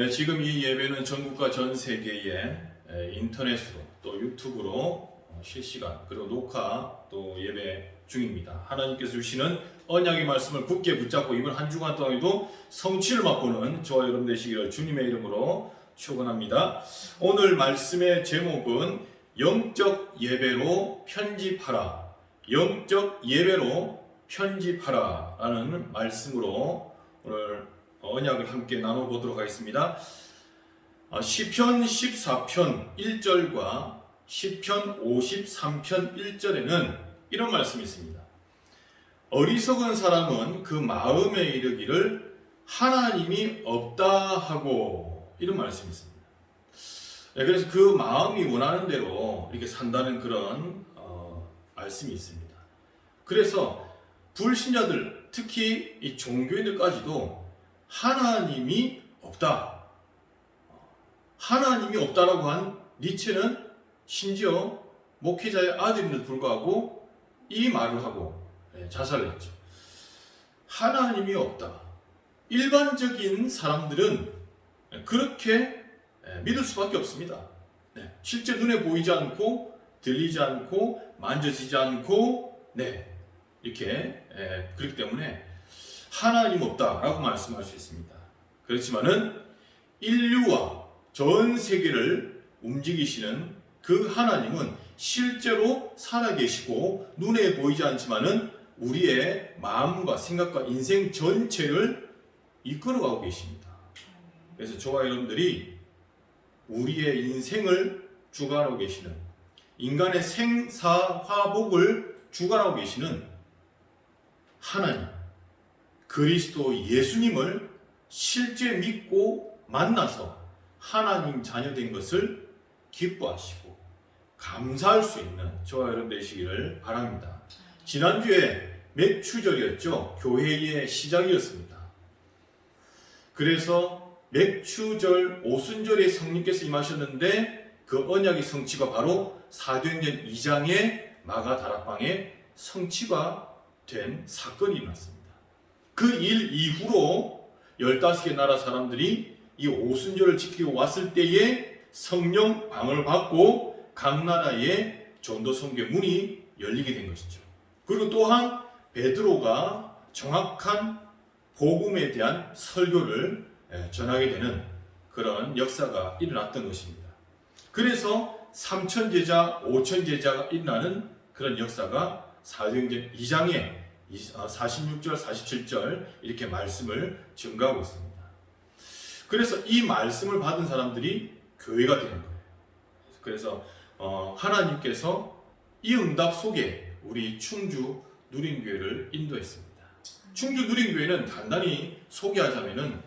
지금 이 예배는 전국과 전 세계에 인터넷으로 또 유튜브로 실시간 그리고 녹화 또 예배 중입니다. 하나님께서 주시는 언약의 말씀을 굳게 붙잡고 이번 한 주간 동안에도 성취를 맛보는 저와 여러분 되시기를 주님의 이름으로 축원합니다. 오늘 말씀의 제목은 영적 예배로 편집하라, 영적 예배로 편집하라 라는 말씀으로 오늘 언약을 함께 나눠보도록 하겠습니다. 시편 14편 1절과 시편 53편 1절에는 이런 말씀이 있습니다. 어리석은 사람은 그 마음에 이르기를 하나님이 없다 하고, 이런 말씀이 있습니다. 그래서 그 마음이 원하는 대로 이렇게 산다는 그런 말씀이 있습니다. 그래서 불신자들, 특히 이 종교인들까지도 하나님이 없다, 하나님이 없다라고 한 니체는 심지어 목회자의 아들임에도 불구하고 이 말을 하고 자살을 했죠. 하나님이 없다. 일반적인 사람들은 그렇게 믿을 수밖에 없습니다. 실제 눈에 보이지 않고 들리지 않고 만져지지 않고 이렇게 그렇기 때문에 하나님 없다라고 말씀할 수 있습니다. 그렇지만은 인류와 전 세계를 움직이시는 그 하나님은 실제로 살아계시고 눈에 보이지 않지만은 우리의 마음과 생각과 인생 전체를 이끌어가고 계십니다. 그래서 저와 여러분들이 우리의 인생을 주관하고 계시는, 인간의 생사화복을 주관하고 계시는 하나님, 그리스도 예수님을 실제 믿고 만나서 하나님 자녀된 것을 기뻐하시고 감사할 수 있는 저와 여러분 되시기를 바랍니다. 지난주에 맥추절이었죠. 교회의 시작이었습니다. 그래서 맥추절 오순절에 성령께서 임하셨는데 그 언약의 성취가 바로 사도행전 2장의 마가 다락방의 성취가 된 사건이 일어났습니다. 그 일 이후로 15개 나라 사람들이 이 오순절을 지키고 왔을 때에 성령 방언을 받고 각 나라의 전도 선교 문이 열리게 된 것이죠. 그리고 또한 베드로가 정확한 복음에 대한 설교를 전하게 되는 그런 역사가 일어났던 것입니다. 그래서 3천 제자, 5천 제자가 일어나는 그런 역사가 사도행전 2장에 46절, 47절 이렇게 말씀을 증가하고 있습니다. 그래서 이 말씀을 받은 사람들이 교회가 되는 거예요. 그래서 하나님께서 이 응답 속에 우리 충주 누린교회를 인도했습니다. 충주 누린교회는 간단히 소개하자면은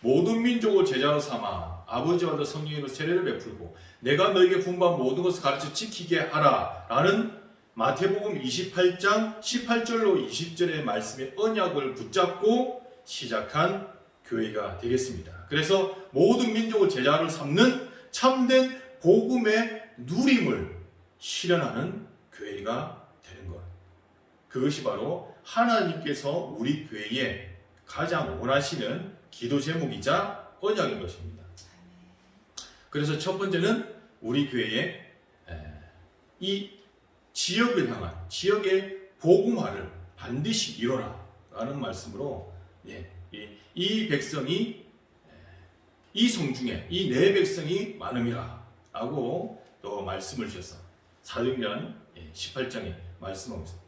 모든 민족을 제자로 삼아 아버지와 더 성령으로 세례를 베풀고 내가 너에게 분부한 모든 것을 가르쳐 지키게 하라 라는 마태복음 28장 18절로 20절의 말씀의 언약을 붙잡고 시작한 교회가 되겠습니다. 그래서 모든 민족을 제자를 삼는 참된 복음의 누림을 실현하는 교회가 되는 것. 그것이 바로 하나님께서 우리 교회에 가장 원하시는 기도 제목이자 언약인 것입니다. 그래서 첫 번째는 우리 교회에 이 지역을 향한 지역의 복음화를 반드시 이뤄라 라는 말씀으로 이 백성이 이 성중에 이 내 백성이 많음이라 라고 또 말씀을 주셔서 사도행전 18장에 말씀하고 있습니다.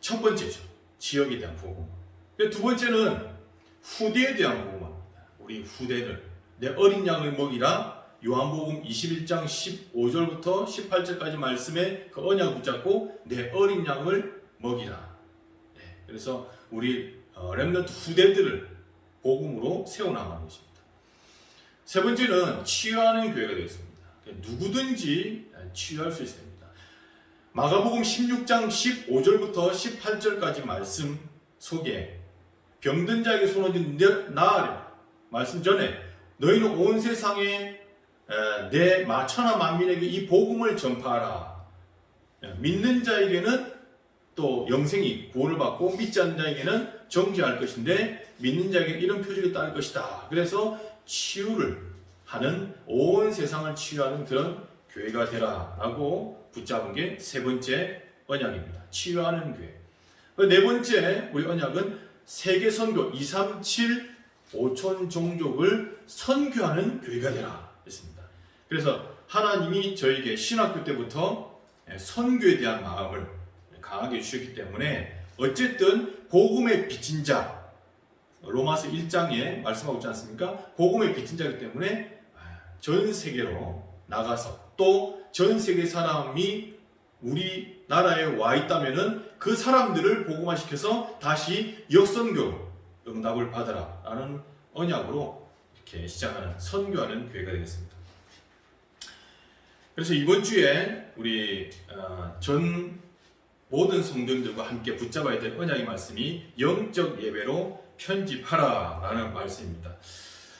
첫 번째죠. 지역에 대한 복음. 두 번째는 후대에 대한 복음입니다. 우리 후대를 내 어린 양을 먹이라. 요한복음 21장 15절부터 18절까지 말씀에 그 언약을 붙잡고 내 어린 양을 먹이라. 그래서 우리 렘넌트 후대들을 복음으로 세워나가는 것입니다. 세 번째는 치유하는 교회가 되겠습니다. 누구든지 치유할 수 있습니다. 마가복음 16장 15절부터 18절까지 말씀 속에 병든 자에게 손 얹은 나아라 말씀 전에 너희는 온 세상에 내 천하 만민에게 이 복음을 전파하라. 믿는 자에게는 또 영생이 구원을 받고 믿지 않는 자에게는 정죄할 것인데 믿는 자에게 이런 표적이 따를 것이다. 그래서 치유를 하는, 온 세상을 치유하는 그런 교회가 되라라고 붙잡은 게 세 번째 언약입니다. 치유하는 교회. 네 번째 우리 언약은 세계 선교 237 5천 종족을 선교하는 교회가 되라 했습니다. 그래서 하나님이 저에게 신학교 때부터 선교에 대한 마음을 강하게 주셨기 때문에 어쨌든 복음의 빚진 자, 로마서 1장에 말씀하고 있지 않습니까? 복음의 빚진 자이기 때문에 전 세계로 나가서 또 전 세계 사람이 우리나라에 와 있다면은 그 사람들을 복음화시켜서 다시 역선교 응답을 받아라 라는 언약으로 이렇게 시작하는, 선교하는 교회가 되겠습니다. 그래서 이번 주에 우리 전 모든 성도님들과 함께 붙잡아야 될 언약의 말씀이 영적 예배로 편집하라 라는 말씀입니다.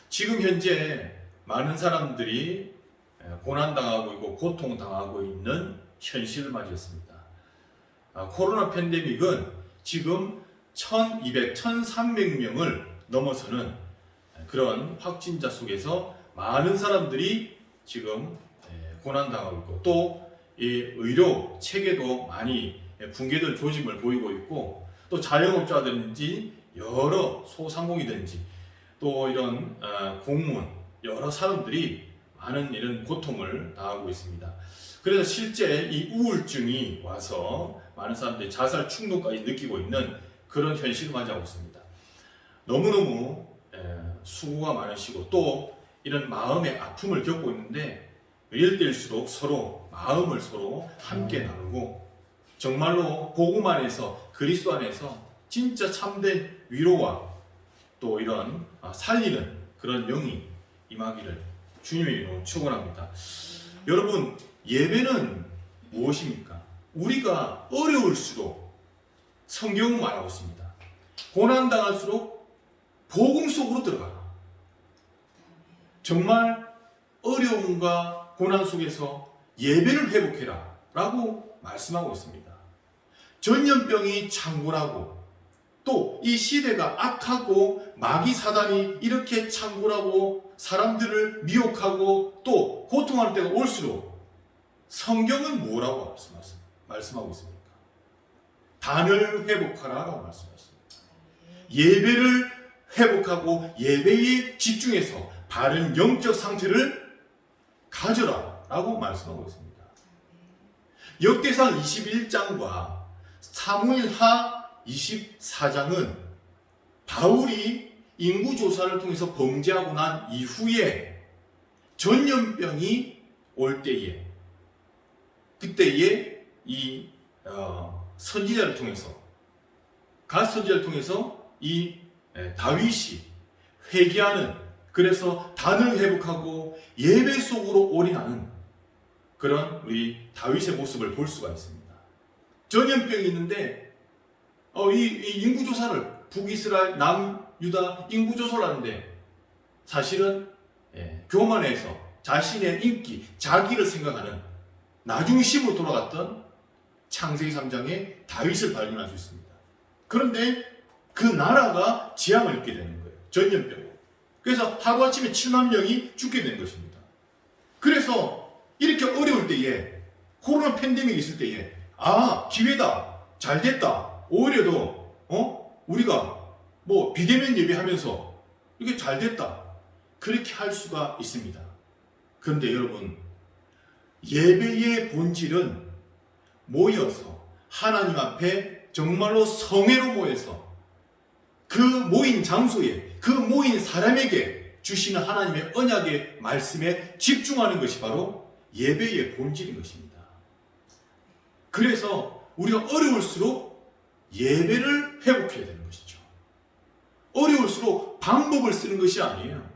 지금 현재 많은 사람들이 고난당하고 있고 고통당하고 있는 현실을 맞이했습니다. 코로나 팬데믹은 지금 1200, 1300명을 넘어서는 그런 확진자 속에서 많은 사람들이 지금 고난당하고 있고 또 이 의료 체계도 많이 붕괴될 조짐을 보이고 있고 또 자영업자든지 여러 소상공이든지 또 이런 공무원 여러 사람들이 많은 이런 고통을 당하고 있습니다. 그래서 실제 이 우울증이 와서 많은 사람들이 자살 충동까지 느끼고 있는 그런 현실을 맞이하고 있습니다. 너무너무 수고가 많으시고 또 이런 마음의 아픔을 겪고 있는데 이럴 때일수록 서로 마음을 서로 함께 나누고 정말로 복음 안에서 그리스도 안에서 진짜 참된 위로와 또 이런 살리는 그런 영이 임하기를 주님의 이름으로 축원합니다. 여러분, 예배는 무엇입니까? 우리가 어려울수록 성경은 말하고 있습니다. 고난당할수록 복음 속으로 들어가라. 정말 어려움과 고난 속에서 예배를 회복해라 라고 말씀하고 있습니다. 전염병이 창궐하고 또 이 시대가 악하고 마귀 사단이 이렇게 창궐하고 사람들을 미혹하고 또 고통할 때가 올수록 성경은 뭐라고 말씀하고 있습니까? 단을 회복하라라고 말씀하십니다. 예배를 회복하고 예배에 집중해서 바른 영적 상태를 가져라 라고 말씀하고 있습니다. 역대상 21장과 사무엘하 24장은 바울이 인구조사를 통해서 범죄하고 난 이후에 전염병이 올 때에 그때에 이 선지자를 통해서 갓 선지자를 통해서 이 다윗이 회개하는, 그래서 단을 회복하고 예배 속으로 올인하는 그런 우리 다윗의 모습을 볼 수가 있습니다. 전염병이 있는데 이 인구조사를 북이스라엘, 남유다 인구조사를 하는데 사실은 교만해서 자신의 인기, 자기를 생각하는 나중심으로 돌아갔던 창세기 3장의 다윗을 발견할 수 있습니다. 그런데 그 나라가 재앙을 입게 되는 거예요. 전염병으로. 그래서 하루아침에 7만 명이 죽게 된 것입니다. 그래서 이렇게 어려울 때에, 코로나 팬데믹이 있을 때에 기회다, 잘 됐다, 오히려 더 우리가 비대면 예배하면서 이게 잘 됐다, 그렇게 할 수가 있습니다. 그런데 여러분, 예배의 본질은 모여서 하나님 앞에 정말로 성회로 모여서 그 모인 장소에, 그 모인 사람에게 주시는 하나님의 언약의 말씀에 집중하는 것이 바로 예배의 본질인 것입니다. 그래서 우리가 어려울수록 예배를 회복해야 되는 것이죠. 어려울수록 방법을 쓰는 것이 아니에요.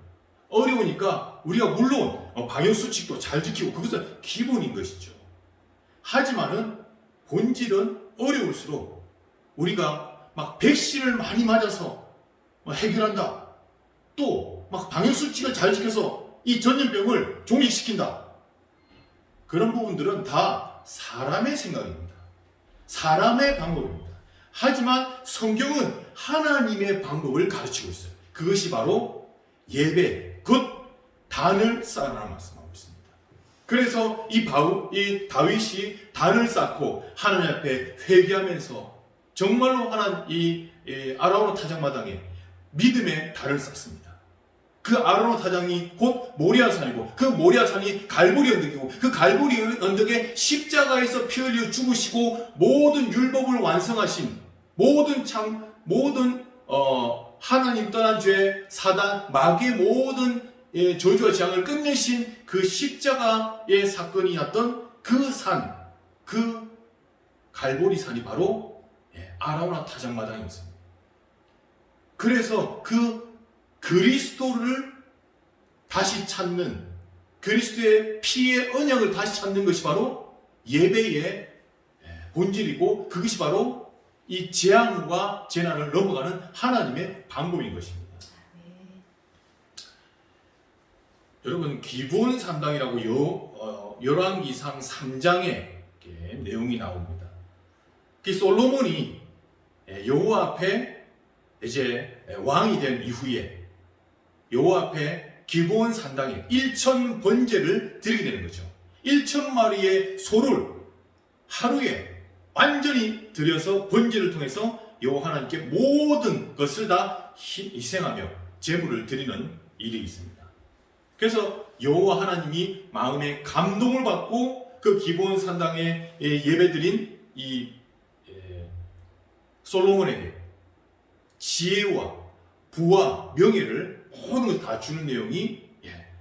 어려우니까 우리가 물론 방역수칙도 잘 지키고 그것은 기본인 것이죠. 하지만은 본질은 어려울수록 우리가 막 백신을 많이 맞아서 해결한다, 또 막 방역수칙을 잘 지켜서 이 전염병을 종식시킨다, 그런 부분들은 다 사람의 생각입니다. 사람의 방법입니다. 하지만 성경은 하나님의 방법을 가르치고 있어요. 그것이 바로 예배, 곧 단을 쌓으라는 말씀하고 있습니다. 그래서 이 다윗이 단을 쌓고 하나님 앞에 회개하면서 정말로 이 아라우나 타작마당에 믿음의 단을 쌓습니다. 그 아라우나 타작이 곧 모리아산이고, 그 모리아산이 갈보리 언덕이고, 그 갈보리 언덕에 십자가에서 피 흘려 죽으시고 모든 율법을 완성하신 모든 하나님 떠난 죄, 사단, 마귀의 모든 저주와 재앙을 끝내신 그 십자가의 사건이 났던 그 산, 그 갈보리 산이 바로 아라우나 타작마당이었습니다. 그래서 그 그리스도를 다시 찾는, 그리스도의 피의 언약을 다시 찾는 것이 바로 예배의 본질이고, 그것이 바로 이 재앙과 재난을 넘어가는 하나님의 방법인 것입니다. 여러분, 기브온 산당이라고 열왕기상 3장에 내용이 나옵니다. 그 솔로몬이 여호와 앞에 이제 왕이 된 이후에 여호와 앞에 기브온 산당에 1,000 번제를 드리게 되는 거죠. 1,000마리의 소를 하루에 완전히 드려서 번제를 통해서 여호와 하나님께 모든 것을 다 희생하며 제물을 드리는 일이 있습니다. 그래서 여호와 하나님이 마음에 감동을 받고 그 기브온 산당에 예배드린 이 솔로몬에게 지혜와 부와 명예를 모든 것을 다 주는 내용이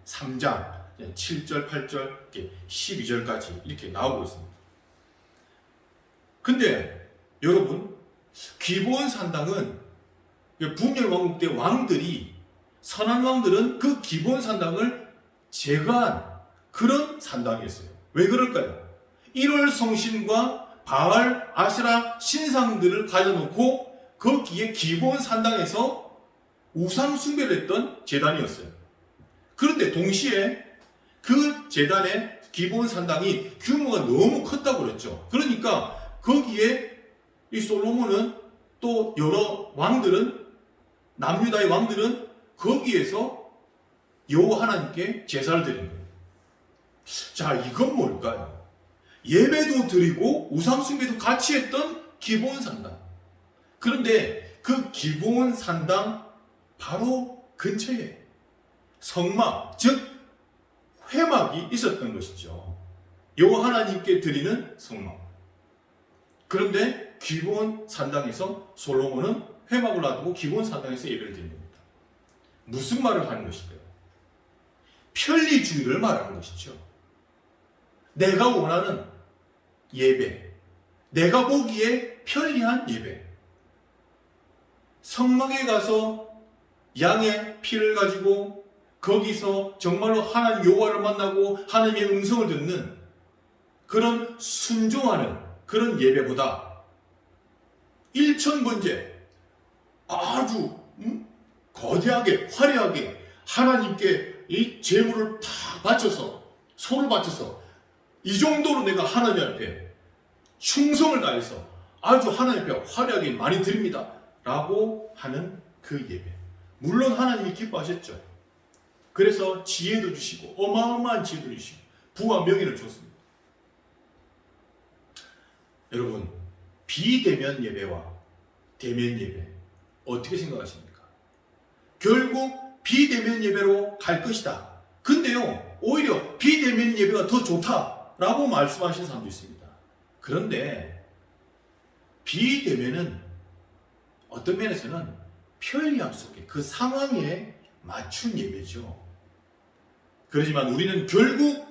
3장 7절, 8절, 12절까지 이렇게 나오고 있습니다. 근데 여러분, 기브온 산당은 분열 왕국 때 왕들이, 선한 왕들은 그 기브온 산당을 제거한 그런 산당이었어요. 왜 그럴까요? 1월 성신과 바알, 아세라 신상들을 가져놓고 거기에 기브온 산당에서 우상 숭배를 했던 제단이었어요. 그런데 동시에 그 제단의 기브온 산당이 규모가 너무 컸다고 그랬죠. 그러니까 거기에 이 솔로몬은 또 여러 왕들은, 남유다의 왕들은 거기에서 여호와 하나님께 제사를 드리는 거예요. 자, 이건 뭘까요? 예배도 드리고 우상 숭배도 같이 했던 기브온 산당. 그런데 그 기브온 산당 바로 근처에 성막, 즉 회막이 있었던 것이죠. 여호와 하나님께 드리는 성막. 그런데 기브온 산당에서 솔로몬은 회막을 놔두고 기브온 산당에서 예배를 드린 겁니다. 무슨 말을 하는 것일까요? 편리주의를 말하는 것이죠. 내가 원하는 예배, 내가 보기에 편리한 예배. 성막에 가서 양의 피를 가지고 거기서 정말로 하나님 여호와를 만나고 하나님의 음성을 듣는 그런 순종하는 그런 예배보다 1,000번째 아주 거대하게 화려하게 하나님께 이 제물을 다 바쳐서, 소를 바쳐서 이 정도로 내가 하나님 앞에 충성을 다해서 아주 하나님 앞에 화려하게 많이 드립니다 라고 하는 그 예배. 물론 하나님이 기뻐하셨죠. 그래서 지혜도 주시고 어마어마한 지혜도 주시고 부와 명예를 줬습니다. 여러분, 비대면 예배와 대면 예배 어떻게 생각하십니까? 결국 비대면 예배로 갈 것이다. 근데요, 오히려 비대면 예배가 더 좋다라고 말씀하시는 사람도 있습니다. 그런데 비대면은 어떤 면에서는 편리함 속에 그 상황에 맞춘 예배죠. 그렇지만 우리는 결국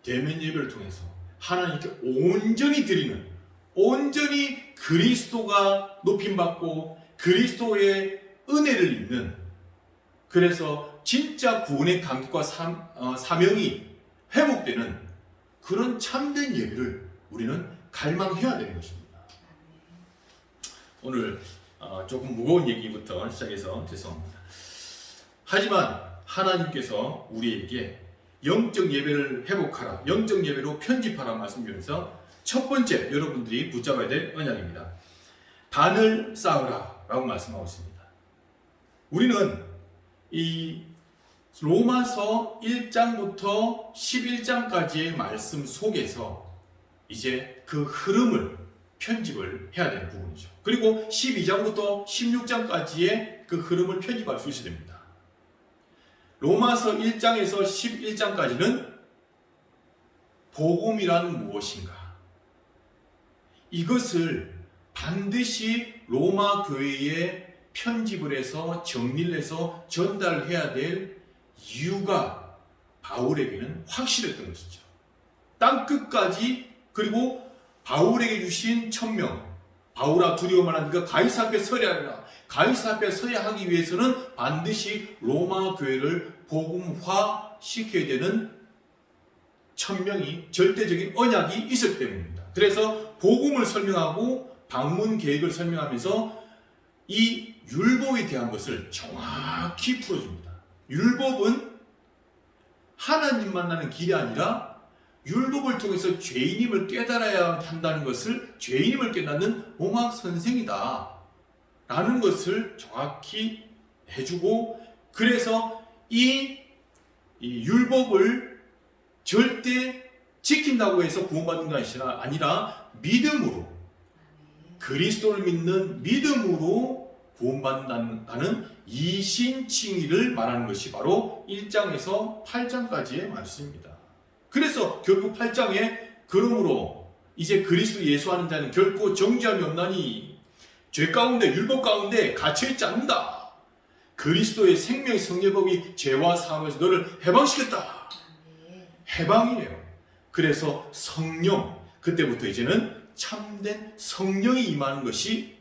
대면 예배를 통해서 하나님께 온전히 드리는, 온전히 그리스도가 높임받고 그리스도의 은혜를 입는, 그래서 진짜 구원의 감격과 사명이 회복되는 그런 참된 예배를 우리는 갈망해야 되는 것입니다. 오늘 조금 무거운 얘기부터 시작해서 죄송합니다. 하지만 하나님께서 우리에게 영적 예배를 회복하라, 영적 예배로 편집하라 말씀드리면서 첫 번째 여러분들이 붙잡아야 될 언약입니다. 단을 쌓으라. 라고 말씀하고 있습니다. 우리는 이 로마서 1장부터 11장까지의 말씀 속에서 이제 그 흐름을 편집을 해야 되는 부분이죠. 그리고 12장부터 16장까지의 그 흐름을 편집할 수 있어야 됩니다. 로마서 1장에서 11장까지는 복음이란 무엇인가? 이것을 반드시 로마 교회에 편집을 해서 정리를 해서 전달해야 될 이유가 바울에게는 확실했던 것이죠. 땅끝까지 그리고 바울에게 주신 천명, 바울아 두려워만 네가 가이사 앞에 서야 하라. 가이사 앞에 서야 하기 위해서는 반드시 로마 교회를 복음화 시켜야 되는 천명이 절대적인 언약이 있었기 때문입니다. 그래서 복음을 설명하고 방문 계획을 설명하면서 이 율법에 대한 것을 정확히 풀어줍니다. 율법은 하나님 만나는 길이 아니라 율법을 통해서 죄인임을 깨달아야 한다는 것을 죄인임을 깨닫는 몽학 선생이다 라는 것을 정확히 해주고, 그래서 이 율법을 절대 지킨다고 해서 구원받는 것이 아니라 믿음으로, 그리스도를 믿는 믿음으로 구원받는다는 이신칭의를 말하는 것이 바로 1장에서 8장까지의 말씀입니다. 그래서 결국 8장에 그러므로 이제 그리스도 예수하는 자는 결코 정죄함이 없나니 죄 가운데 율법 가운데 갇혀있지 않는다. 그리스도의 생명의 성례법이 죄와 사함에서 너를 해방시켰다. 해방이에요. 그래서 성령, 그때부터 이제는 참된 성령이 임하는 것이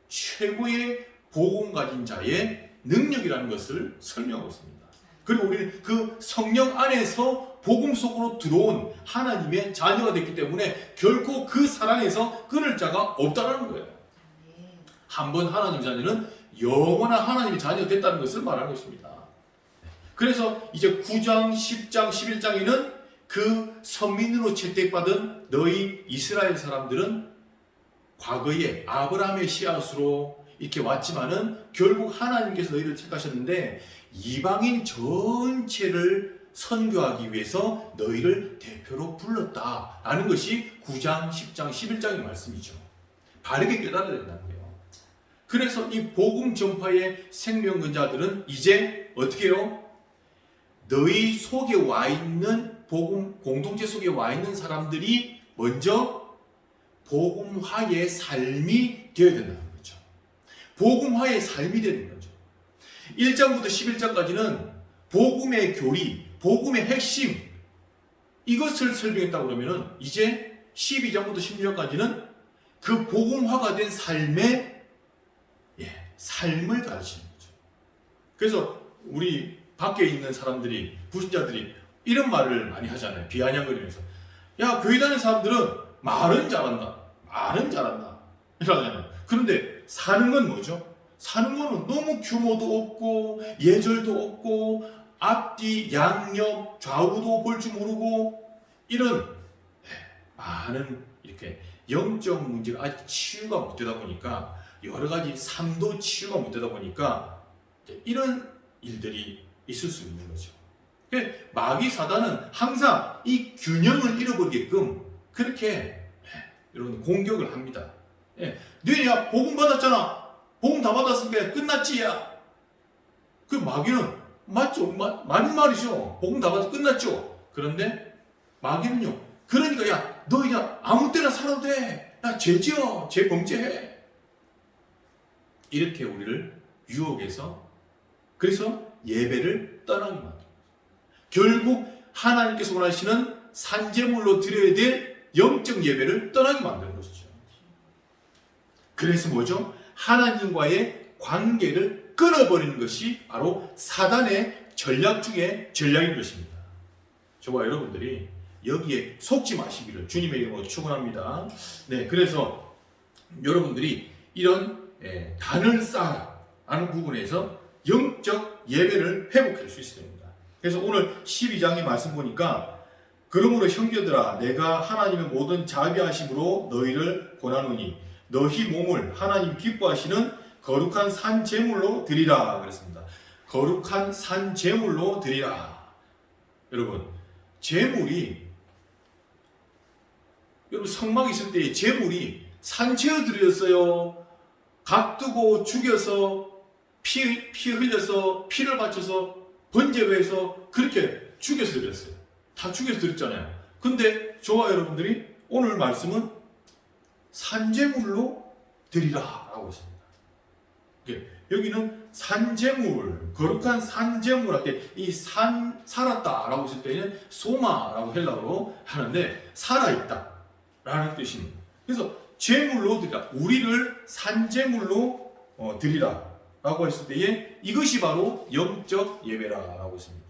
최고의 복음 가진 자의 능력이라는 것을 설명하고 있습니다. 그리고 우리는 그 성령 안에서 복음 속으로 들어온 하나님의 자녀가 됐기 때문에 결코 그 사랑에서 끊을 자가 없다는 거예요. 한번 하나님 자녀는 영원한 하나님의 자녀가 됐다는 것을 말하는 것입니다. 그래서 이제 9장, 10장, 11장에는 그 선민으로 채택받은 너희 이스라엘 사람들은 과거에 아브라함의 씨앗으로 이렇게 왔지만은 결국 하나님께서 너희를 택하셨는데 이방인 전체를 선교하기 위해서 너희를 대표로 불렀다라는 것이 9장, 10장, 11장의 말씀이죠. 바르게 깨달아야 된다는 거예요. 그래서 이 복음 전파의 생명근자들은 이제 어떻게 해요? 너희 속에 와 있는 복음 공동체 속에 와 있는 사람들이 먼저 복음화의 삶이 되어야 된다는 거죠. 복음화의 삶이 되는 거죠. 1장부터 11장까지는 복음의 교리, 복음의 핵심, 이것을 설명했다고 그러면 이제 12장부터 16장까지는 그 복음화가 된 삶의 삶을 가르치는 거죠. 그래서 우리 밖에 있는 사람들이, 불신자들이 이런 말을 많이 하잖아요. 비아냥거리면서. 야, 교회 다니는 사람들은 말은 잘한다. 말은 잘한다. 이러잖아요. 그런데 사는 건 뭐죠? 사는 거는 너무 규모도 없고, 예절도 없고, 앞뒤, 양옆, 좌우도 볼 줄 모르고, 이런 많은 이렇게 영적 문제가 아직 치유가 못 되다 보니까, 여러 가지 삶도 치유가 못 되다 보니까, 이런 일들이 있을 수 있는 거죠. 마귀 사단은 항상 이 균형을 잃어버리게끔 그렇게 이런 공격을 합니다. 너희야 복음 받았잖아. 복음 다 받았으니까 끝났지 야. 그 마귀는 맞죠? 맞는 말이죠. 복음 다 받아서 끝났죠. 그런데 마귀는요. 그러니까 야 너희야 아무 때나 살아도 돼. 야 죄 지어. 죄 범죄해. 이렇게 우리를 유혹해서 그래서 예배를 떠나게 만듭니다. 결국 하나님께서 원하시는 산제물로 드려야 될 영적 예배를 떠나게 만드는 것이죠. 그래서 뭐죠? 하나님과의 관계를 끊어버리는 것이 바로 사단의 전략 중에 전략인 것입니다. 저와 여러분들이 여기에 속지 마시기를 주님의 이름으로 축원합니다. 네, 그래서 여러분들이 이런 단을 쌓아 하는 부분에서 영적 예배를 회복할 수 있어야 됩니다. 그래서 오늘 12장의 말씀 보니까 그러므로 형제들아 내가 하나님의 모든 자비하심으로 너희를 권하노니 너희 몸을 하나님 기뻐하시는 거룩한 산 제물로 드리라 그랬습니다. 거룩한 산 제물로 드리라. 여러분, 제물이, 여러분 성막 있을 때 제물이 산채어 드렸어요? 각두고 죽여서 피 흘려서 피를 바쳐서 번제회해서 그렇게 죽여서 드렸어요. 다 죽여서 드렸잖아요. 근데 저와 여러분들이 오늘 말씀은 산제물로 드리라 라고 했습니다. 여기는 산제물, 거룩한 산제물 할 때 이 살았다 라고 했을 때는 소마라고 헬라어로 하는데 살아있다 라는 뜻입니다. 그래서 제물로 드리라, 우리를 산제물로 드리라 라고 했을 때에 이것이 바로 영적 예배라 라고 했습니다.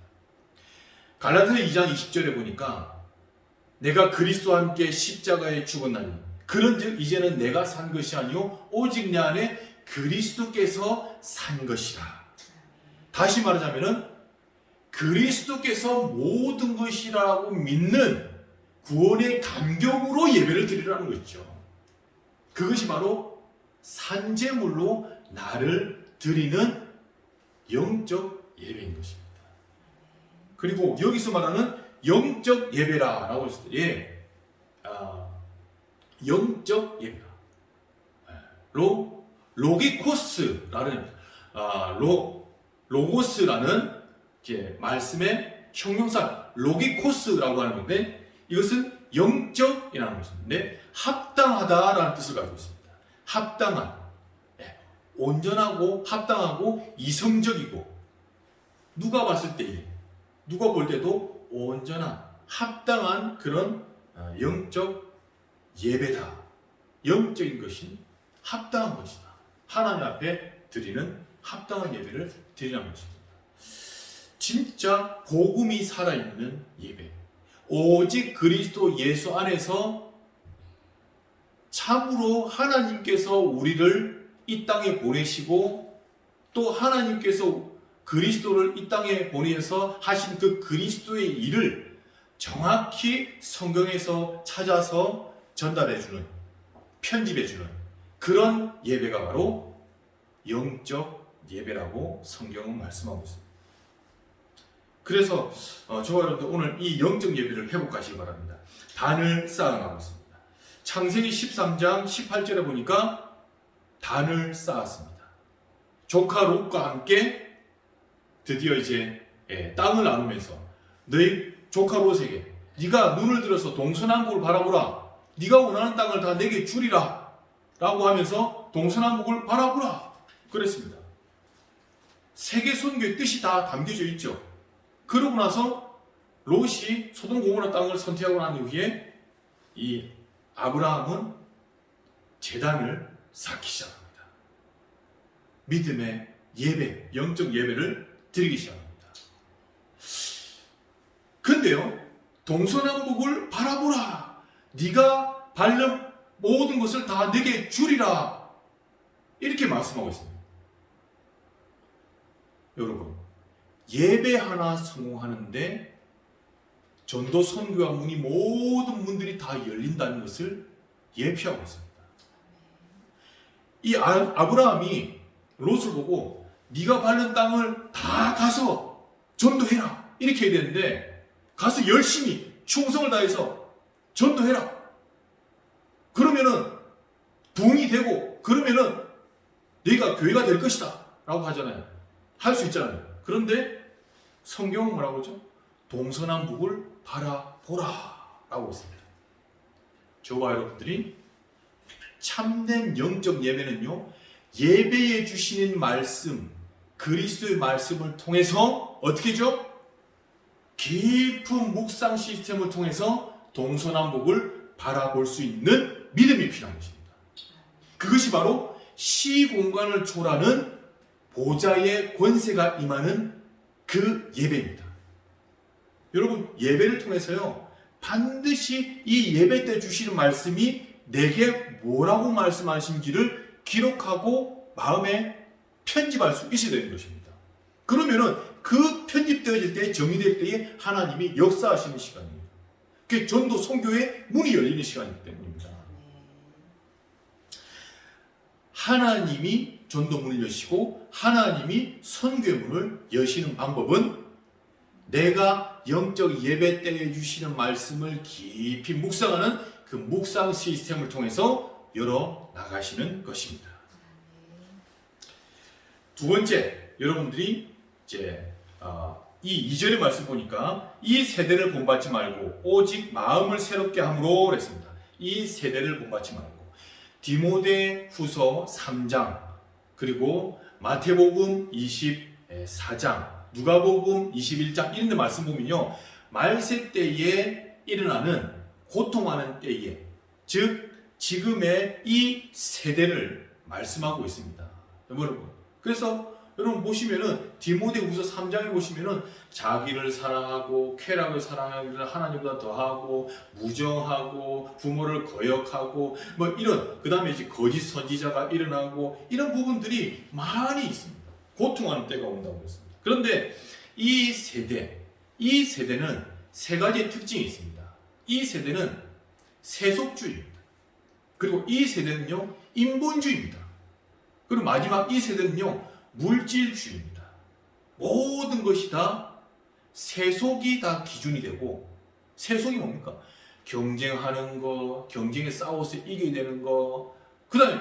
갈라디아 2장 20절에 보니까 내가 그리스도와 함께 십자가에 죽었나니 그런즉 이제는 내가 산 것이 아니요 오직 내 안에 그리스도께서 산 것이라. 다시 말하자면은 그리스도께서 모든 것이라고 믿는 구원의 감격으로 예배를 드리라는 것이죠. 그것이 바로 산제물로 나를 드리는 영적 예배인 것입니다. 그리고 여기서 말하는 영적 예배라 라고 했을 때 영적 예배라, 로기코스라는 로고스라는 말씀의 형용사 로기코스라고 하는 건데, 이것은 영적이라는 것인데 합당하다라는 뜻을 가지고 있습니다. 합당한, 온전하고 합당하고 이성적이고, 누가 봤을 때, 누가 볼 때도 온전한 합당한 그런 영적 예배다. 영적인 것인 합당한 것이다. 하나님 앞에 드리는 합당한 예배를 드리라는 것입니다. 진짜 복음이 살아있는 예배, 오직 그리스도 예수 안에서 참으로 하나님께서 우리를 이 땅에 보내시고 또 하나님께서 그리스도를 이 땅에 보내서 하신 그 그리스도의 일을 정확히 성경에서 찾아서 전달해주는, 편집해주는 그런 예배가 바로 영적 예배라고 성경은 말씀하고 있습니다. 그래서 저와 여러분들 오늘 이 영적 예배를 회복하시기 바랍니다. 단을 쌓아나가고 있습니다. 창세기 13장 18절에 보니까 단을 쌓았습니다. 조카 롯과 함께 드디어 이제 땅을 나누면서 너희 조카 롯에게 네가 눈을 들어서 동서남북을 바라보라. 네가 원하는 땅을 다 내게 주리라 라고 하면서 동서남북을 바라보라 그랬습니다. 세계 선교의 뜻이 다 담겨져 있죠. 그러고 나서 롯이 소돔 고모라 땅을 선택하고 난 이후에 이 아브라함은 제단을 쌓기 시작합니다. 믿음의 예배, 영적 예배를 드리기 시작합니다. 근데요, 동서남북을 바라보라. 네가 밟는 모든 것을 다 내게 주리라. 이렇게 말씀하고 있습니다. 여러분, 예배 하나 성공하는데 전도 선교와 문이 모든 문들이 다 열린다는 것을 예표하고 있습니다. 이 아브라함이 롯을 보고 네가 밟는 땅을 다 가서 전도해라 이렇게 해야 되는데, 가서 열심히 충성을 다해서 전도해라. 그러면은 부흥이 되고 그러면은 네가 교회가 될 것이다 라고 하잖아요. 할 수 있잖아요. 그런데 성경은 뭐라고 하죠? 동서남북을 바라보라 라고 했습니다. 저와 여러분들이 참된 영적 예배는요, 예배해 주시는 말씀, 그리스도의 말씀을 통해서 어떻게 하죠? 깊은 묵상 시스템을 통해서 동서남북을 바라볼 수 있는 믿음이 필요한 것입니다. 그것이 바로 시공간을 초월하는 보좌의 권세가 임하는 그 예배입니다. 여러분, 예배를 통해서요, 반드시 이 예배 때 주시는 말씀이 내게 뭐라고 말씀하신지를 기록하고 마음에 편집할 수 있어야 되는 것입니다. 그러면은 그 편집되어질 때, 정의될 때에 하나님이 역사하시는 시간이에요. 그게 전도 선교의 문이 열리는 시간이기 때문입니다. 하나님이 전도문을 여시고 하나님이 선교의 문을 여시는 방법은 내가 영적 예배 때 주시는 말씀을 깊이 묵상하는 그 묵상 시스템을 통해서 열어 나가시는 것입니다. 두 번째, 여러분들이 이제 이 2절의 말씀 보니까 이 세대를 본받지 말고 오직 마음을 새롭게 함으로 그랬습니다. 이 세대를 본받지 말고 디모데 후서 3장 그리고 마태복음 24장 누가복음 21장 이런 데 말씀 보면요, 말세 때에 일어나는 고통하는 때에, 즉 지금의 이 세대를 말씀하고 있습니다. 여러분, 그래서 여러분 보시면은 디모데후서 3장에 보시면은 자기를 사랑하고 쾌락을 사랑하기를 하나님보다 더하고 무정하고 부모를 거역하고 뭐 이런, 그 다음에 이제 거짓 선지자가 일어나고 이런 부분들이 많이 있습니다. 고통하는 때가 온다고 했습니다. 그런데 이 세대는 세 가지의 특징이 있습니다. 이 세대는 세속주의입니다. 그리고 이 세대는요, 인본주의입니다. 그리고 마지막 이 세대는요, 물질주의입니다. 모든 것이 다 세속이 다 기준이 되고, 세속이 뭡니까? 경쟁하는 거, 경쟁에 싸워서 이겨야 되는 거. 그 다음에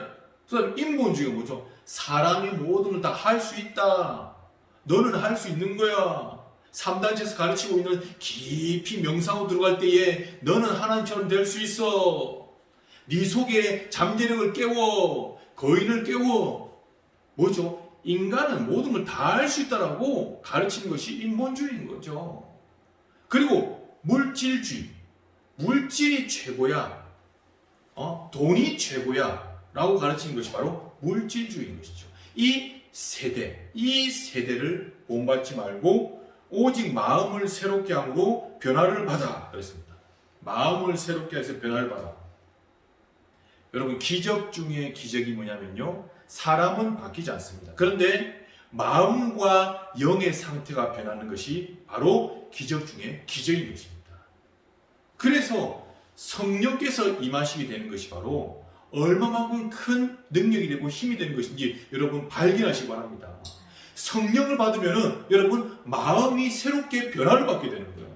인본주의가 뭐죠? 사람이 모든 걸 다 할 수 있다. 너는 할 수 있는 거야. 3단체에서 가르치고 있는 깊이 명상으로 들어갈 때에 너는 하나님처럼 될 수 있어. 네 속에 잠재력을 깨워. 거인을 깨워. 뭐죠? 인간은 모든 걸 다 할 수 있다라고 가르치는 것이 인본주의인 거죠. 그리고 물질주의. 물질이 최고야. 돈이 최고야. 라고 가르치는 것이 바로 물질주의인 것이죠. 이 세대를 본받지 말고 오직 마음을 새롭게 함으로 변화를 받아. 그랬습니다. 마음을 새롭게 해서 변화를 받아. 여러분, 기적 중에 기적이 뭐냐면요, 사람은 바뀌지 않습니다. 그런데 마음과 영의 상태가 변하는 것이 바로 기적 중에 기적인 것입니다. 그래서 성령께서 임하시게 되는 것이 바로 얼마만큼 큰 능력이 되고 힘이 되는 것인지 여러분 발견하시기 바랍니다. 성령을 받으면 여러분 마음이 새롭게 변화를 받게 되는 거예요.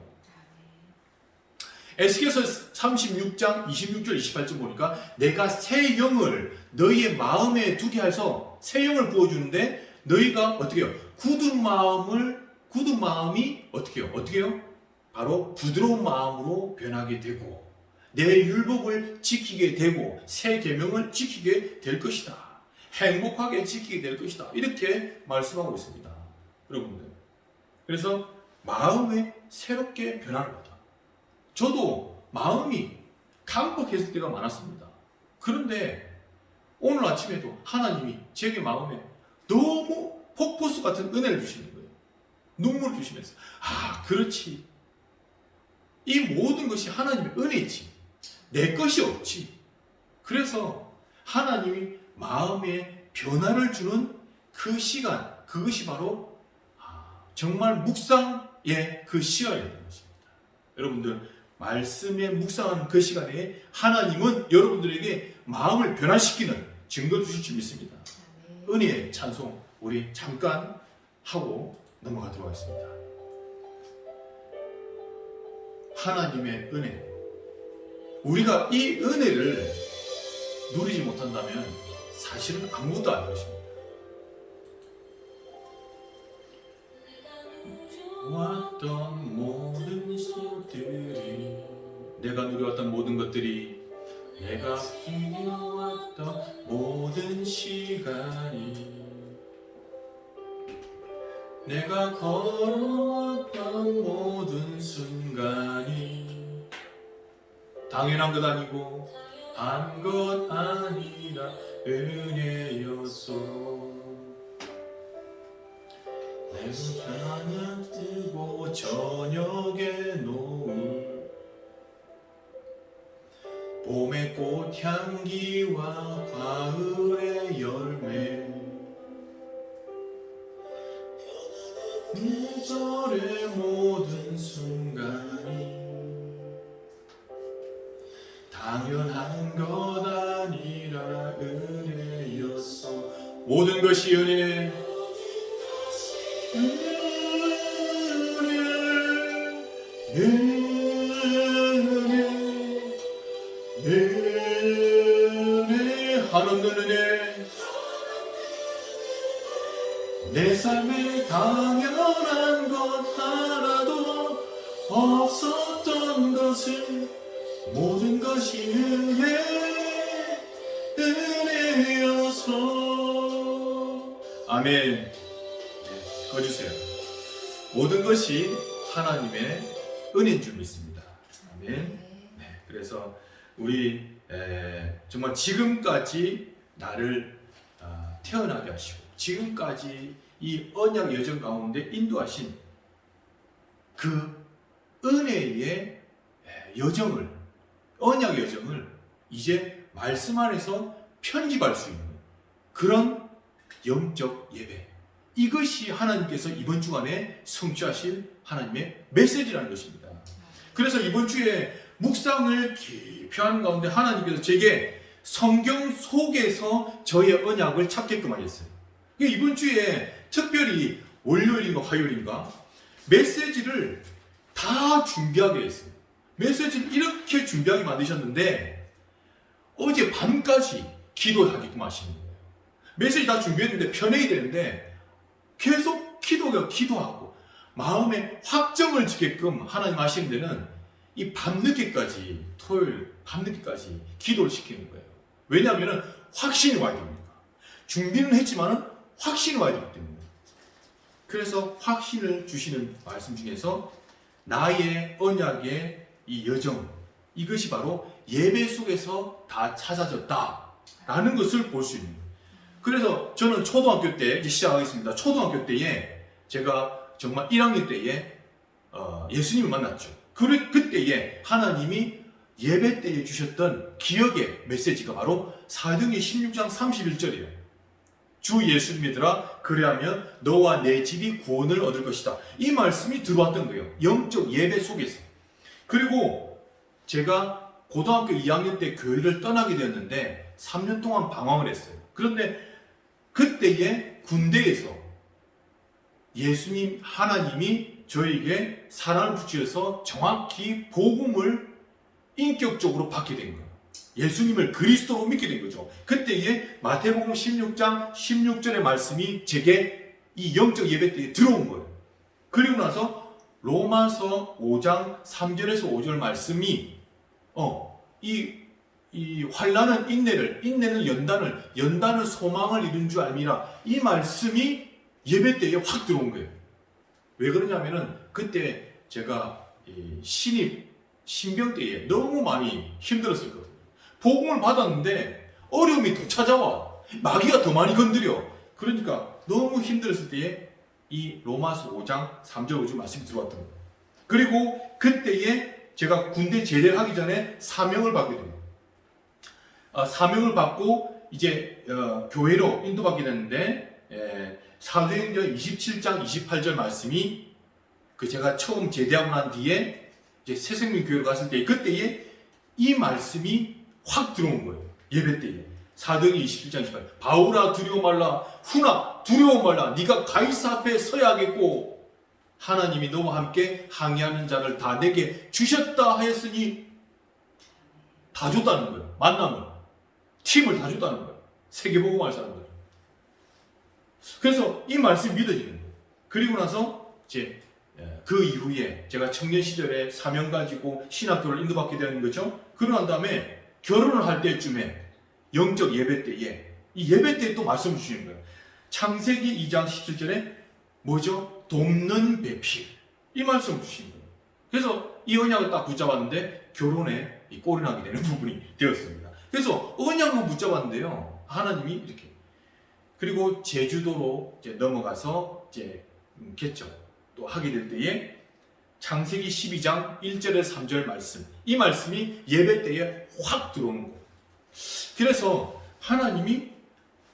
에스겔서 36장 26절 28절 보니까 내가 새 영을 너희의 마음에 두게 해서 새 영을 부어주는데 너희가 어떻게 해요? 굳은 마음이 어떻게 해요? 바로 부드러운 마음으로 변하게 되고 내 율법을 지키게 되고 새 계명을 지키게 될 것이다. 행복하게 지키게 될 것이다. 이렇게 말씀하고 있습니다. 여러분들. 그래서 마음에 새롭게 변화를 받아. 저도 마음이 강박했을 때가 많았습니다. 그런데 오늘 아침에도 하나님이 제게 마음에 너무 폭포수 같은 은혜를 주시는 거예요. 눈물을 주시면서 그렇지. 이 모든 것이 하나님의 은혜지. 내 것이 없지. 그래서 하나님이 마음에 변화를 주는 그 시간, 그것이 바로 정말 묵상의 그 시간이었던 것입니다. 여러분들, 말씀에 묵상하는 그 시간에 하나님은 여러분들에게 마음을 변화시키는 증거 주실 줄 믿습니다. 은혜의 찬송 우리 잠깐 하고 넘어가도록 하겠습니다. 하나님의 은혜, 우리가 이 은혜를 누리지 못한다면 사실은 아무것도 아닌 것입니다. 왔던 모든 것들이, 내가 누려왔던 모든 것들이, 내가 힘겨웠던 모든 시간이, 내가 걸어왔던 모든 순간이 당연한 것 아니고 한 것 아니라 은혜였어. 내 찬양 뜨고 저녁의 노을, 봄의 꽃향기와 가을의 열매, 계절의 모든 순간이 당연한 것 아니라 은혜였어. 모든 것이 은혜. 한없는 은혜. 내 삶에 당연한 것 하나도 없었던 것을 모든 것이 은혜여서. 아멘. 네, 꺼주세요. 모든 것이 하나님의 은혜인 줄 믿습니다. 아멘. 네, 그래서 우리 정말 지금까지 나를 태어나게 하시고 지금까지 이 언약 여정 가운데 인도하신 그 은혜의 여정을, 언약 여정을 이제 말씀 안에서 편집할 수 있는 그런 영적 예배, 이것이 하나님께서 이번 주간에 성취하실 하나님의 메시지라는 것입니다. 그래서 이번 주에 묵상을 깊이 하는 가운데 하나님께서 제게 성경 속에서 저의 언약을 찾게끔 하셨어요. 이번 주에 특별히 월요일인가 화요일인가 메시지를 다 준비하게 했어요. 메시지를 이렇게 준비하게 만드셨는데 어제 밤까지 기도하게끔 하시는 거예요. 메시지 다 준비했는데 편해야 되는데 계속 기도하고 마음에 확정을 짓게끔 하나님 하시는 데는 이 밤늦게까지, 토요일 밤늦게까지 기도를 시키는 거예요. 왜냐하면 확신이 와야 됩니다. 준비는 했지만 확신이 와야 되기 때문에. 그래서 확신을 주시는 말씀 중에서 나의 언약의 이 여정, 이것이 바로 예배 속에서 다 찾아졌다라는 것을 볼 수 있는 거예요. 그래서 저는 초등학교 때 이제 시작하겠습니다. 초등학교 때에 제가 정말 1학년 때에 예수님을 만났죠. 그때에 하나님이 예배 때에 주셨던 기억의 메시지가 바로 사도행전 16장 31절이에요. 주 예수 믿으라 그리하면 너와 내 집이 구원을 얻을 것이다. 이 말씀이 들어왔던 거예요. 영적 예배 속에서. 그리고 제가 고등학교 2학년 때 교회를 떠나게 되었는데 3년 동안 방황을 했어요. 그런데 그때에 군대에서 예수님 하나님이 저에게 사랑을 붙여서 정확히 복음을 인격적으로 받게 된 거예요. 예수님을 그리스도로 믿게 된 거죠. 그때에 마태복음 16장 16절의 말씀이 제게 이 영적 예배 때에 들어온 거예요. 그리고 나서 로마서 5장 3절에서 5절 말씀이 이 환난은 인내는 연단은 소망을 이룬 줄 알미라, 이 말씀이 예배 때에 확 들어온 거예요. 왜 그러냐면은 그때 제가 신병 때에 너무 많이 힘들었었거든요. 복음을 받았는데 어려움이 더 찾아와. 마귀가 더 많이 건드려. 그러니까 너무 힘들었을 때에 이 로마서 5장 3절 5절 말씀이 들어왔던 거예요. 그리고 그때에 제가 군대 제대를 하기 전에 사명을 받게 됩니다. 사명을 받고 이제 교회로 인도받게 됐는데 사도행전 27장 28절 말씀이 제가 처음 제대하고 난 뒤에 이제 새생명교회로 갔을 때 그때에 이 말씀이 확 들어온 거예요. 예배 때에. 사도행전 27장 28절 바울아 두려워 말라, 후나 두려워 말라, 네가 가이사 앞에 서야겠고 하나님이 너와 함께 항의하는 자를 다 내게 주셨다 하였으니, 다 줬다는 거예요. 만남을, 팀을 다 줬다는 거예요. 세계복음할 사람들. 그래서 이 말씀이 믿어지는 거예요. 그리고 나서 이제 그 이후에 제가 청년 시절에 사명 가지고 신학교를 인도받게 되는 거죠. 그러고 난 다음에 결혼을 할 때쯤에 영적 예배 때에 이 예배 때에 또 말씀 주시는 거예요. 창세기 2장 17절에 뭐죠? 돕는 배필, 이 말씀 주시는 거예요. 그래서 이 언약을 딱 붙잡았는데 결혼에 이 꼴이 나게 되는 부분이 되었습니다. 그래서 언약만 붙잡았는데요, 하나님이 이렇게. 그리고 제주도로 이제 넘어가서 이제 개척 또 하게 될 때에 창세기 12장 1절에서 3절 말씀, 이 말씀이 예배 때에 확 들어오는 거예요. 그래서 하나님이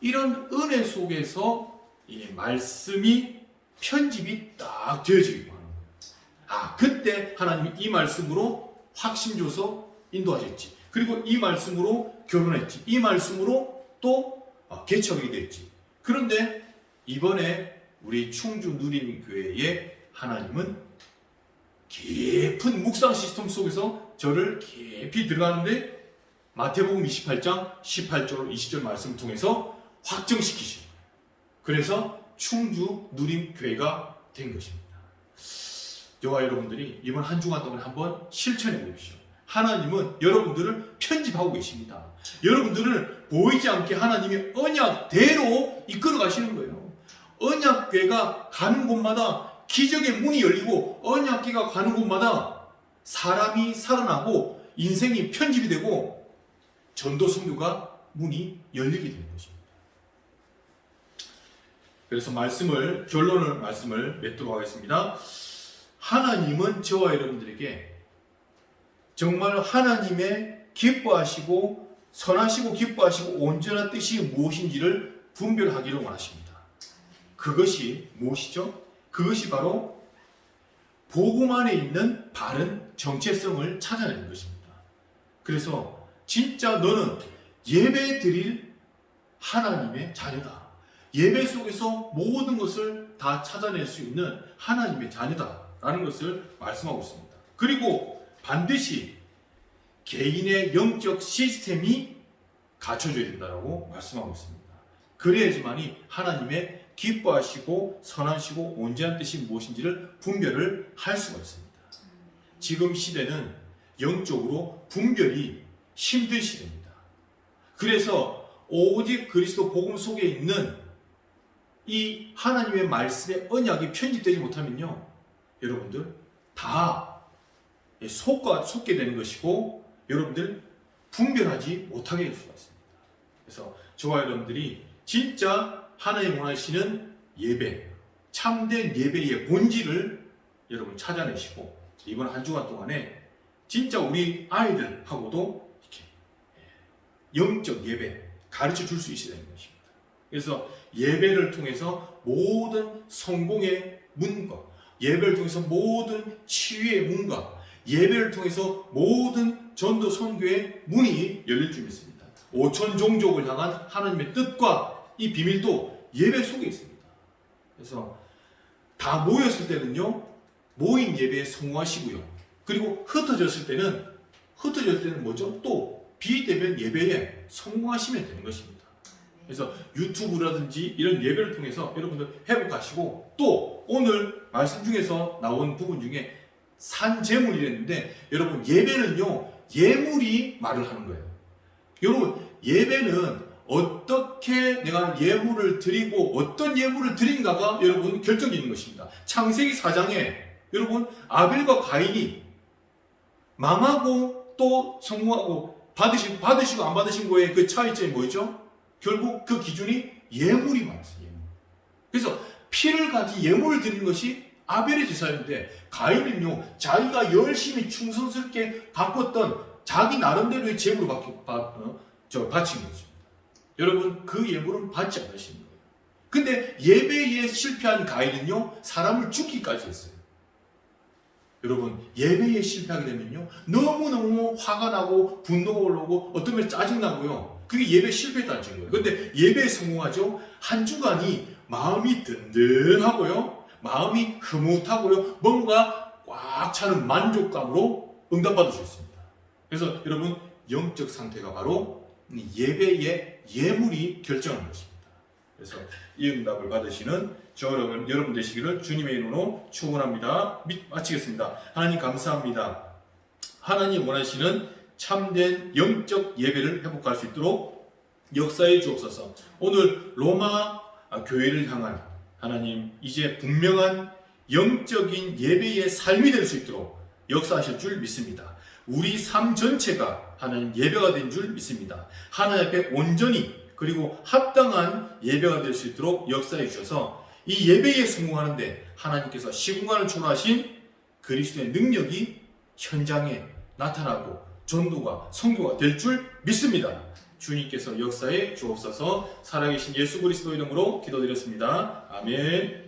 이런 은혜 속에서 이 말씀이 편집이 딱 되어지고 하는 거예요. 그때 하나님이 이 말씀으로 확신 줘서 인도하셨지. 그리고 이 말씀으로 결혼했지. 이 말씀으로 또 개척이 됐지. 그런데 이번에 우리 충주 누림교회에 하나님은 깊은 묵상 시스템 속에서 저를 깊이 들어가는데 마태복음 28장 18절 20절 말씀을 통해서 확정시키신 거예요. 그래서 충주 누림교회가 된 것입니다. 저와 여러분들이 이번 한 주간 동안 한번 실천해 보십시오. 하나님은 여러분들을 편집하고 계십니다. 여러분들을 보이지 않게 하나님이 언약대로 이끌어 가시는 거예요. 언약궤가 가는 곳마다 기적의 문이 열리고, 언약궤가 가는 곳마다 사람이 살아나고 인생이 편집이 되고 전도 선교가 문이 열리게 되는 것입니다. 그래서 결론을 말씀을 맺도록 하겠습니다. 하나님은 저와 여러분들에게 정말 하나님의 기뻐하시고 선하시고 기뻐하시고 온전한 뜻이 무엇인지를 분별하기를 원하십니다. 그것이 무엇이죠? 그것이 바로 복음 안에 있는 바른 정체성을 찾아내는 것입니다. 그래서 진짜 너는 예배 드릴 하나님의 자녀다. 예배 속에서 모든 것을 다 찾아낼 수 있는 하나님의 자녀다라는 것을 말씀하고 있습니다. 그리고 반드시 개인의 영적 시스템이 갖춰져야 된다고 말씀하고 있습니다. 그래야지만이 하나님의 기뻐하시고 선하시고 온전한 뜻이 무엇인지를 분별을 할 수가 있습니다. 지금 시대는 영적으로 분별이 힘든 시대입니다. 그래서 오직 그리스도 복음 속에 있는 이 하나님의 말씀의 언약이 편집되지 못하면요, 여러분들 다 속게 되는 것이고 여러분들 분별하지 못하게 될 수가 있습니다. 그래서 저와 여러분들이 진짜 하나님 원하시는 예배, 참된 예배의 본질을 여러분 찾아내시고 이번 한 주간 동안에 진짜 우리 아이들하고도 이렇게 영적 예배 가르쳐 줄 수 있어야 되는 것입니다. 그래서 예배를 통해서 모든 성공의 문과, 예배를 통해서 모든 치유의 문과, 예배를 통해서 모든 전도 선교의 문이 열릴 줄 믿습니다. 5천 종족을 향한 하나님의 뜻과 이 비밀도 예배 속에 있습니다. 그래서 다 모였을 때는요, 모인 예배에 성공하시고요. 그리고 흩어졌을 때는 뭐죠? 또 비대면 예배에 성공하시면 되는 것입니다. 그래서 유튜브라든지 이런 예배를 통해서 여러분들 회복하시고, 또 오늘 말씀 중에서 나온 부분 중에 산재물이랬는데, 여러분 예배는요 예물이 말을 하는 거예요. 여러분 예배는 어떻게 내가 예물을 드리고 어떤 예물을 드린가가 여러분 결정이 것입니다. 창세기 4장에 여러분 아벨과 가인이 망하고 또 성공하고 받으시고 안 받으신 거에 그 차이점이 뭐죠? 결국 그 기준이 예물이 많았어요. 예물. 그래서 피를 가지 예물을 드리는 것이 아벨의 제사였는데, 가인은요 자기가 열심히 충성스럽게 가꿨던 자기 나름대로의 제물을 바친 거죠. 여러분 그 예물은 받지 않으시는 거예요. 근데 예배에 실패한 가인은요 사람을 죽기까지 했어요. 여러분 예배에 실패하게 되면요 너무너무 화가 나고 분노가 올라오고 어떤 면 짜증나고요, 그게 예배에 실패했다는 거예요. 근데 예배에 성공하죠. 한 주간이 마음이 든든하고요, 마음이 흐뭇하고요, 뭔가 꽉 차는 만족감으로 응답받을 수 있습니다. 그래서 여러분 영적 상태가 바로 예배의 예물이 결정하는 것입니다. 그래서 이 응답을 받으시는 여러분 되시기를 주님의 이름으로 축원합니다. 마치겠습니다. 하나님 감사합니다. 하나님 원하시는 참된 영적 예배를 회복할 수 있도록 역사해 주옵소서. 오늘 로마 교회를 향한 하나님 이제 분명한 영적인 예배의 삶이 될 수 있도록 역사하실 줄 믿습니다. 우리 삶 전체가 하나님 예배가 된 줄 믿습니다. 하나님 앞에 온전히 그리고 합당한 예배가 될 수 있도록 역사해 주셔서 이 예배에 성공하는데 하나님께서 시공간을 초월하신 그리스도의 능력이 현장에 나타나고 전도가 선교가 될 줄 믿습니다. 주님께서 역사에 주옵소서. 살아계신 예수 그리스도 이름으로 기도드렸습니다. 아멘.